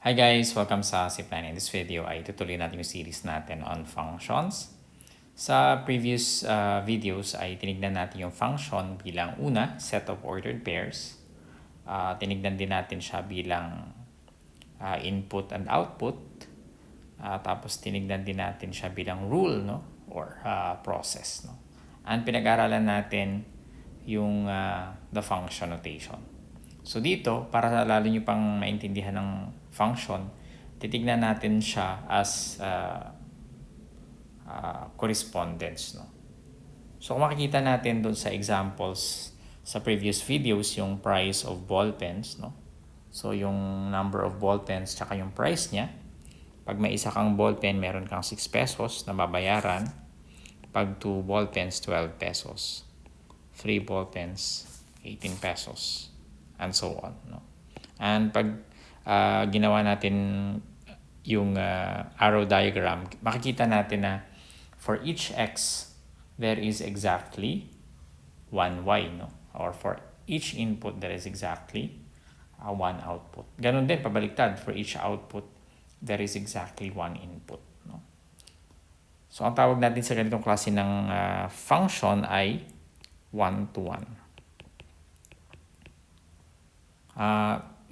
Hi guys! Welcome sa Zipline. In this video ay tutuloy natin yung series natin on functions. Sa previous videos ay tinignan natin yung function bilang una, set of ordered pairs. Tinignan din natin siya bilang input and output. Tapos tinignan din natin siya bilang rule, no? Or process. No? And pinag-aralan natin yung the function notation. So dito, para lalo nyo pang maintindihan ng function, titignan natin siya as correspondence. No? So kung makikita natin doon sa examples sa previous videos, yung price of ball pens, no? So yung number of ball pens tsaka yung price niya. Pag may isa kang ball pen, meron kang 6 pesos na babayaran. Pag 2 ball pens, 12 pesos. 3 ball pens, 18 pesos. And so on. No? And pag ginawa natin yung arrow diagram, makikita natin na for each x, there is exactly 1 y. No? Or for each input, there is exactly 1 output. Ganon din, pabaliktad. For each output, there is exactly 1 input. No? So, ang tawag natin sa ganitong klase ng function ay one-to-one.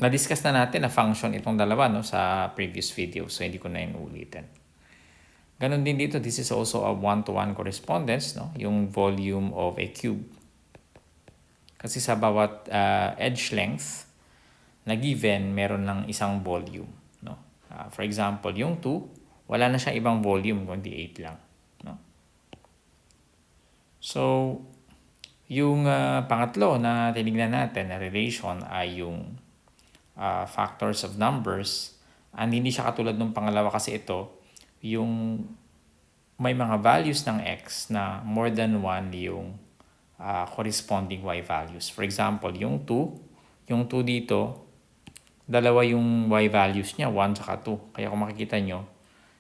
Na-discuss na natin na function itong dalawa, no, sa previous video. So, hindi ko na inuulitin. Ganon din dito, this is also a one-to-one correspondence, no? Yung volume of a cube. Kasi sa bawat edge length na given, meron lang isang volume. No? For example, yung 2, wala na siya ibang volume, kundi 8 lang. No? So, yung pangatlo na tinignan natin na relation ay yung factors of numbers. And hindi siya katulad ng pangalawa kasi ito, yung may mga values ng x na more than 1 yung corresponding y values. For example, yung 2 dito, dalawa yung y values niya, 1 saka 2. Kaya kung makikita nyo,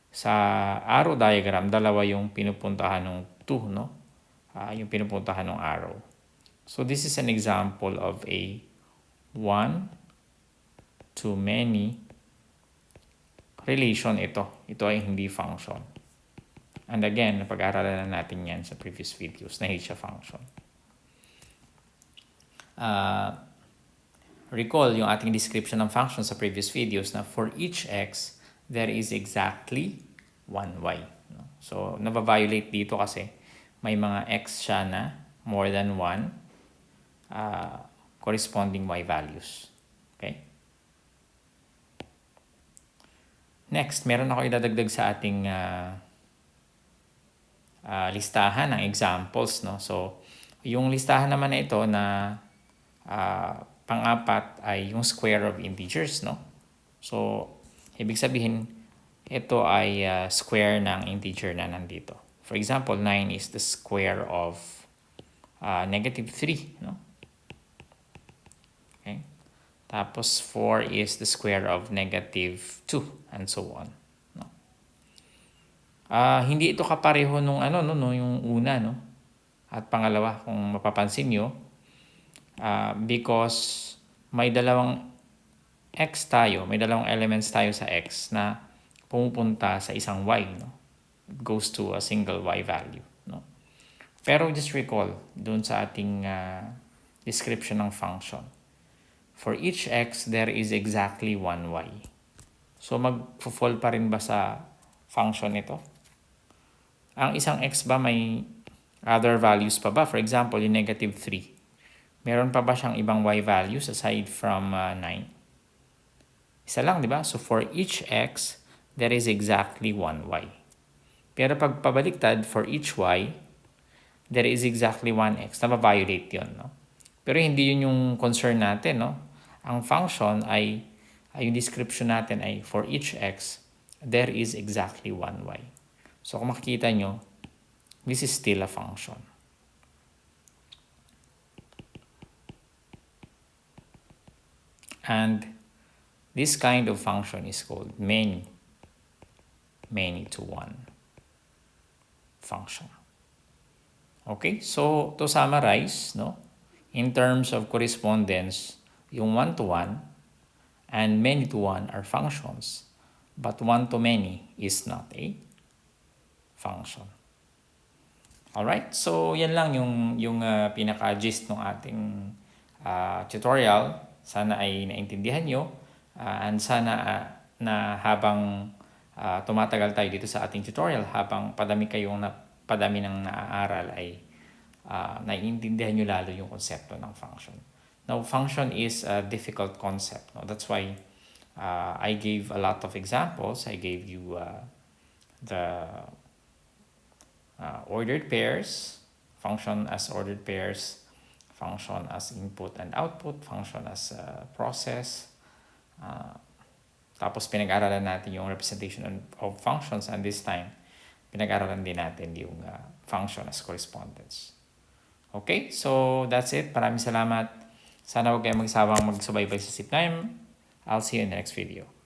sa arrow diagram, dalawa yung pinupuntahan ng 2, no? Yung pinupuntahan ng arrow. So this is an example of a one-to-many relation ito. Ito ay hindi function. And again, napag-aralan na natin yan sa previous videos na siya function. Recall yung ating description ng function sa previous videos na for each x, there is exactly 1 y. No? So, nababiolate dito kasi may mga x siya na more than 1 corresponding y values. Okay? Next, meron ako idadagdag sa ating listahan ng examples. No? So, yung listahan naman na ito na pang-apat ay yung square of integers. No? So, ibig sabihin, ito ay square ng integer na nandito. For example, 9 is the square of negative 3. No? Okay? Tapos 4 is the square of negative 2 and so on. No? Hindi ito kapareho nung yung una, no? At pangalawa, kung mapapansin nyo, because may dalawang x tayo, may dalawang elements tayo sa x na pumupunta sa isang y, no? It goes to a single y value, no? Pero just recall dun sa ating description ng function. For each x, there is exactly 1 y. So mag-fall pa rin ba sa function ito? Ang isang x ba may other values pa ba? For example, yung negative 3. Meron pa ba siyang ibang y values aside from 9? Isa lang, di ba? So for each x, there is exactly 1 y. Pero pag pabaliktad, for each y, there is exactly 1 x. Nababiolate yun, no? Pero hindi yun yung concern natin, no? Ang function ay yung description natin ay for each x, there is exactly 1 y. So kung makikita nyo, this is still a function. And this kind of function is called many-to-one function. Okay, so to summarize, no, in terms of correspondence, yung one-to-one and many-to-one are functions, but one-to-many is not a function. Alright, so yan lang yung pinaka-gist ng ating tutorial. Sana ay naintindihan nyo, and sana na habang tumatagal tayo dito sa ating tutorial, habang padami ng naaaral, ay naiintindihan nyo lalo yung konsepto ng function. Now, function is a difficult concept. No? That's why I gave a lot of examples. I gave you the ordered pairs, function as ordered pairs, function as input and output, function as process. Tapos pinag-aralan natin yung representation of functions, and this time, pinag-aralan din natin yung function as correspondence. Okay, so that's it. Maraming salamat. Sana huwag kayong magsawang magsubaybay sa SIP9. I'll see you in the next video.